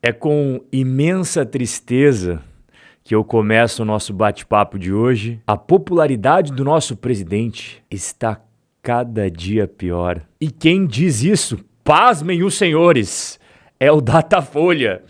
É com imensa tristeza que eu começo o nosso bate-papo de hoje. A popularidade do nosso presidente está cada dia pior. E quem diz isso, pasmem os senhores, é o Datafolha.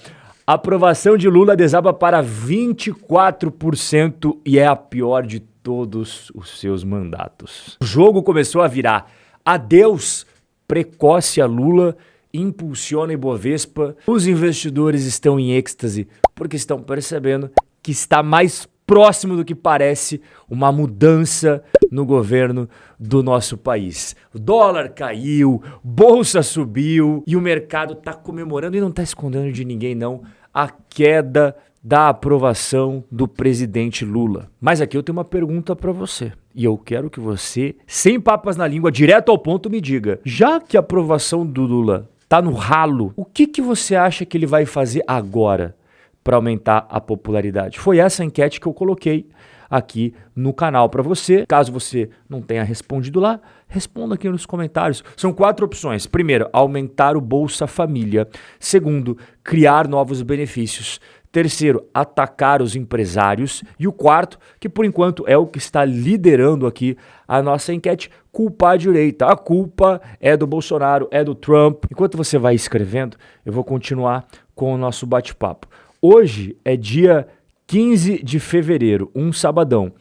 A aprovação de Lula desaba para 24% e é a pior de todos os seus mandatos. O jogo começou a virar. Adeus precoce a Lula, impulsiona Ibovespa. Os investidores estão em êxtase porque estão percebendo que está mais próximo do que parece uma mudança no governo do nosso país. O dólar caiu, bolsa subiu e o mercado está comemorando e não está escondendo de ninguém não a queda da aprovação do presidente Lula. Mas aqui eu tenho uma pergunta para você. E eu quero que você, sem papas na língua, direto ao ponto, me diga. Já que a aprovação do Lula tá no ralo, o que você acha que ele vai fazer agora para aumentar a popularidade? Foi essa enquete que eu coloquei aqui no canal para você. Caso você não tenha respondido lá, responda aqui nos comentários. São 4 opções. Primeiro, aumentar o Bolsa Família. Segundo, criar novos benefícios. Terceiro, atacar os empresários. E o quarto, que por enquanto é o que está liderando aqui a nossa enquete, culpar a direita. A culpa é do Bolsonaro, é do Trump. Enquanto você vai escrevendo, eu vou continuar com o nosso bate-papo. Hoje é dia 15 de fevereiro, um sabadão.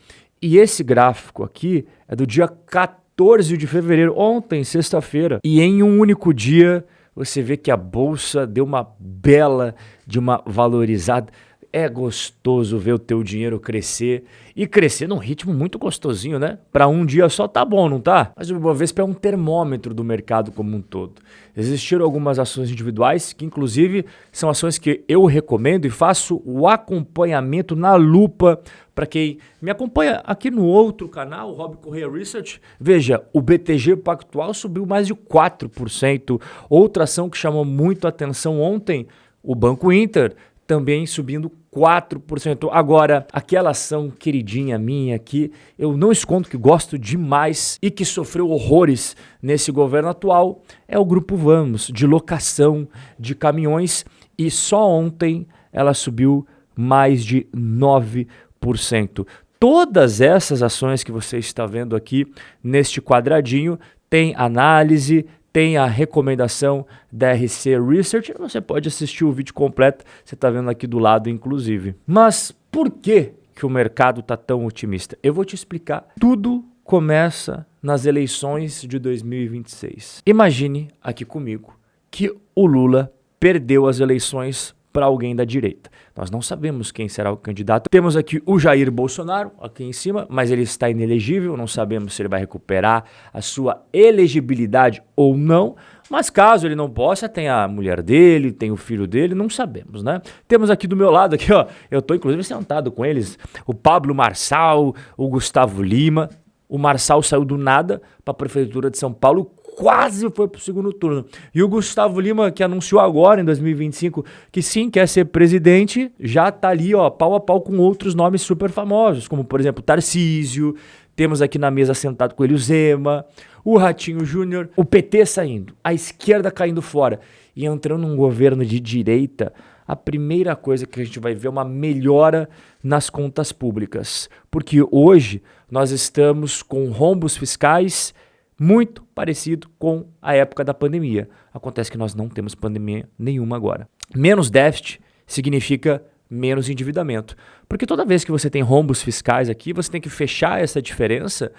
E esse gráfico aqui é do dia 14 de fevereiro, ontem, sexta-feira. E em um único dia, você vê que a bolsa deu uma bela de uma valorizada. É gostoso ver o teu dinheiro crescer e crescer num ritmo muito gostosinho, né? Para um dia só tá bom, não tá? Mas o Ibovespa é um termômetro do mercado como um todo. Existiram algumas ações individuais que, inclusive, são ações que eu recomendo e faço o acompanhamento na lupa para quem me acompanha aqui no outro canal, o Rob Correia Research. Veja, o BTG Pactual subiu mais de 4%. Outra ação que chamou muito a atenção ontem, o Banco Inter, também subindo 4%. Agora, aquela ação queridinha minha aqui, eu não escondo que gosto demais e que sofreu horrores nesse governo atual, é o Grupo Vamos, de locação de caminhões, e só ontem ela subiu mais de 9%. Todas essas ações que você está vendo aqui neste quadradinho têm análise, tem a recomendação da RC Research. Você pode assistir o vídeo completo, você está vendo aqui do lado, inclusive. Mas por que o mercado está tão otimista? Eu vou te explicar. Tudo começa nas eleições de 2026. Imagine aqui comigo que o Lula perdeu as eleições para alguém da direita. Nós não sabemos quem será o candidato. Temos aqui o Jair Bolsonaro, aqui em cima, mas ele está inelegível, não sabemos se ele vai recuperar a sua elegibilidade ou não, mas caso ele não possa, tem a mulher dele, tem o filho dele, não sabemos, né? Temos aqui do meu lado, aqui, ó, eu estou inclusive sentado com eles, o Pablo Marçal, o Gustavo Lima. O Marçal saiu do nada para a Prefeitura de São Paulo, quase foi para o segundo turno. E o Gustavo Lima, que anunciou agora, em 2025, que sim, quer ser presidente, já está ali, ó, pau a pau com outros nomes super famosos, como, por exemplo, Tarcísio. Temos aqui na mesa sentado com ele o Zema, o Ratinho Júnior, o PT saindo, a esquerda caindo fora e entrando num governo de direita. A primeira coisa que a gente vai ver é uma melhora nas contas públicas, porque hoje nós estamos com rombos fiscais muito parecido com a época da pandemia. Acontece que nós não temos pandemia nenhuma agora. Menos déficit significa menos endividamento, porque toda vez que você tem rombos fiscais aqui, você tem que fechar essa diferença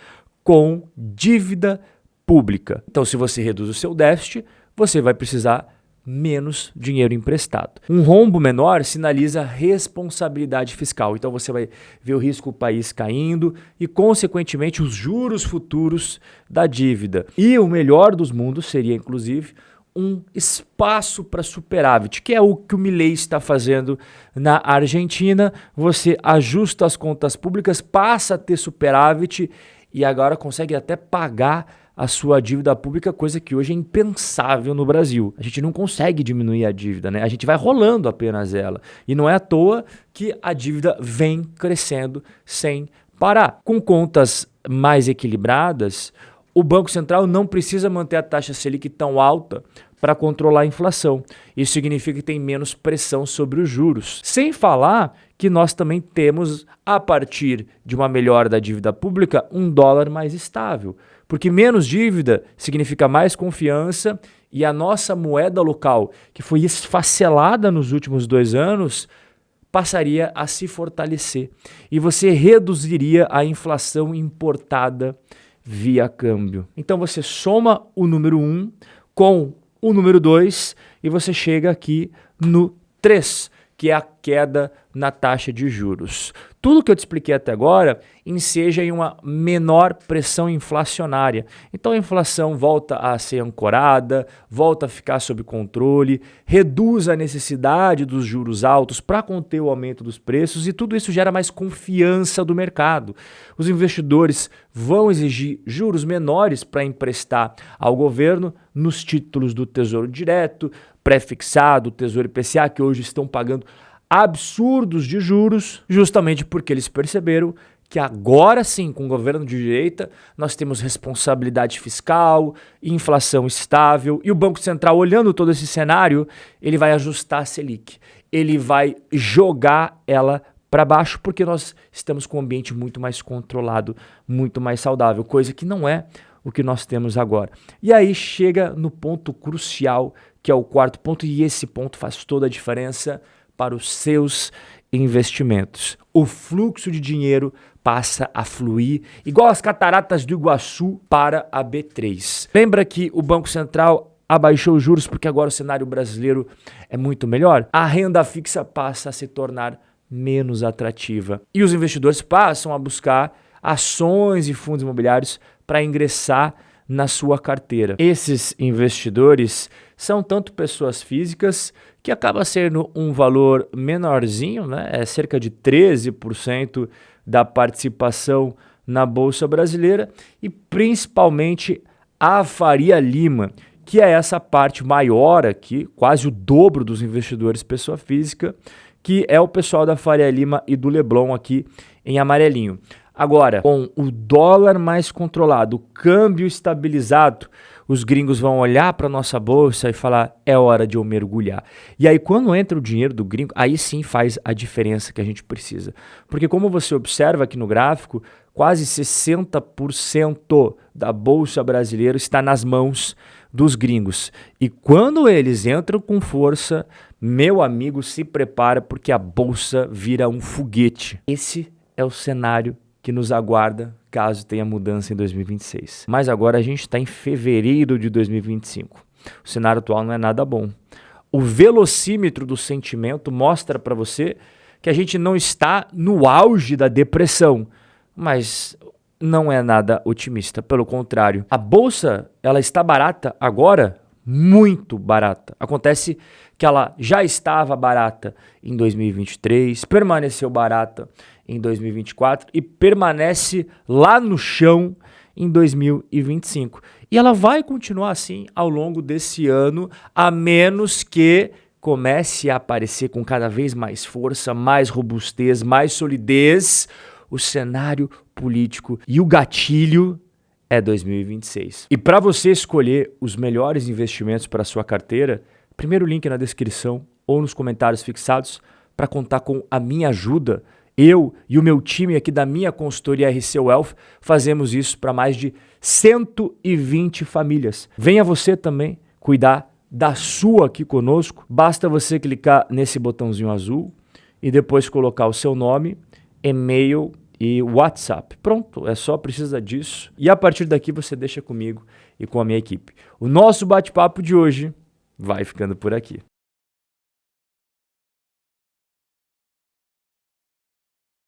com dívida pública. Então, se você reduz o seu déficit, você vai precisar menos dinheiro emprestado. Um rombo menor sinaliza responsabilidade fiscal. Então você vai ver o risco do país caindo e, consequentemente, os juros futuros da dívida. E o melhor dos mundos seria, inclusive, um espaço para superávit, que é o que o Milei está fazendo na Argentina. Você ajusta as contas públicas, passa a ter superávit e agora consegue até pagar a sua dívida pública, coisa que hoje é impensável no Brasil. A gente não consegue diminuir a dívida, né? A gente vai rolando apenas ela. E não é à toa que a dívida vem crescendo sem parar. Com contas mais equilibradas, o Banco Central não precisa manter a taxa Selic tão alta para controlar a inflação. Isso significa que tem menos pressão sobre os juros. Sem falar que nós também temos, a partir de uma melhora da dívida pública, um dólar mais estável. Porque menos dívida significa mais confiança e a nossa moeda local, que foi esfacelada nos últimos 2 anos, passaria a se fortalecer. E você reduziria a inflação importada via câmbio. Então você soma o número 1 com o número 2 e você chega aqui no 3, que é a queda na taxa de juros. Tudo que eu te expliquei até agora enseja em uma menor pressão inflacionária. Então a inflação volta a ser ancorada, volta a ficar sob controle, reduz a necessidade dos juros altos para conter o aumento dos preços e tudo isso gera mais confiança do mercado. Os investidores vão exigir juros menores para emprestar ao governo nos títulos do Tesouro Direto, pré-fixado, Tesouro IPCA, que hoje estão pagando absurdos de juros, justamente porque eles perceberam que agora sim, com o governo de direita, nós temos responsabilidade fiscal, inflação estável e o Banco Central, olhando todo esse cenário, ele vai ajustar a Selic, ele vai jogar ela para baixo porque nós estamos com um ambiente muito mais controlado, muito mais saudável, coisa que não é o que nós temos agora. E aí chega no ponto crucial, que é o quarto ponto, e esse ponto faz toda a diferença para os seus investimentos. O fluxo de dinheiro passa a fluir, igual as cataratas do Iguaçu para a B3. Lembra que o Banco Central abaixou os juros porque agora o cenário brasileiro é muito melhor? A renda fixa passa a se tornar menos atrativa e os investidores passam a buscar ações e fundos imobiliários para ingressar na sua carteira. Esses investidores são tanto pessoas físicas, que acaba sendo um valor menorzinho, né? É cerca de 13% da participação na Bolsa Brasileira, e principalmente a Faria Lima, que é essa parte maior aqui, quase o dobro dos investidores pessoa física, que é o pessoal da Faria Lima e do Leblon aqui em amarelinho. Agora, com o dólar mais controlado, o câmbio estabilizado, os gringos vão olhar para a nossa bolsa e falar, é hora de eu mergulhar. E aí quando entra o dinheiro do gringo, aí sim faz a diferença que a gente precisa. Porque como você observa aqui no gráfico, quase 60% da bolsa brasileira está nas mãos dos gringos. E quando eles entram com força, meu amigo, se prepara porque a bolsa vira um foguete. Esse é o cenário que nos aguarda caso tenha mudança em 2026. Mas agora a gente está em fevereiro de 2025. O cenário atual não é nada bom. O velocímetro do sentimento mostra para você que a gente não está no auge da depressão, mas não é nada otimista. Pelo contrário, a bolsa ela está barata agora, muito barata. Acontece que ela já estava barata em 2023, permaneceu barata em 2024 e permanece lá no chão em 2025. E ela vai continuar assim ao longo desse ano, a menos que comece a aparecer com cada vez mais força, mais robustez, mais solidez o cenário político e o gatilho é 2026. E para você escolher os melhores investimentos para a sua carteira, primeiro link na descrição ou nos comentários fixados para contar com a minha ajuda. Eu e o meu time aqui da minha consultoria RC Wealth fazemos isso para mais de 120 famílias. Venha você também cuidar da sua aqui conosco. Basta você clicar nesse botãozinho azul e depois colocar o seu nome, e-mail e WhatsApp. Pronto, é só precisa disso. E a partir daqui você deixa comigo e com a minha equipe. O nosso bate-papo de hoje vai ficando por aqui.